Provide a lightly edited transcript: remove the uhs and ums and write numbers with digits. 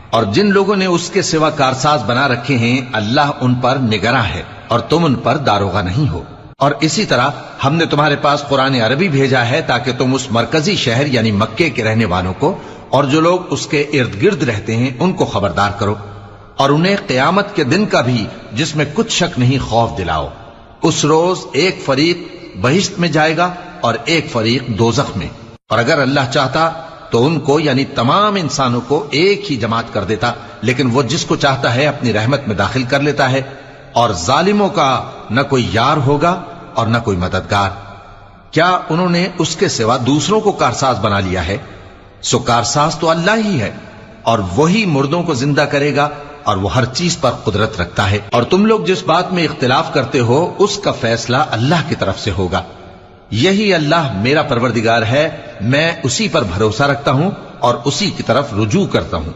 اور جن لوگوں نے اس کے سوا کارساز بنا رکھے ہیں اللہ ان پر نگراں ہے اور تم ان پر داروغہ نہیں ہو۔ اور اسی طرح ہم نے تمہارے پاس قرآن عربی بھیجا ہے تاکہ تم اس مرکزی شہر یعنی مکے کے رہنے والوں کو اور جو لوگ اس کے ارد گرد رہتے ہیں ان کو خبردار کرو، اور انہیں قیامت کے دن کا بھی جس میں کچھ شک نہیں خوف دلاؤ۔ اس روز ایک فریق بہشت میں جائے گا اور ایک فریق دوزخ میں، اور اگر اللہ چاہتا تو ان کو یعنی تمام انسانوں کو ایک ہی جماعت کر دیتا، لیکن وہ جس کو چاہتا ہے اپنی رحمت میں داخل کر لیتا ہے، اور ظالموں کا نہ کوئی یار ہوگا اور نہ کوئی مددگار۔ کیا انہوں نے اس کے سوا دوسروں کو کارساز بنا لیا ہے؟ سو کارساز تو اللہ ہی ہے، اور وہی مردوں کو زندہ کرے گا، اور وہ ہر چیز پر قدرت رکھتا ہے۔ اور تم لوگ جس بات میں اختلاف کرتے ہو اس کا فیصلہ اللہ کی طرف سے ہوگا۔ یہی اللہ میرا پروردگار ہے، میں اسی پر بھروسہ رکھتا ہوں اور اسی کی طرف رجوع کرتا ہوں۔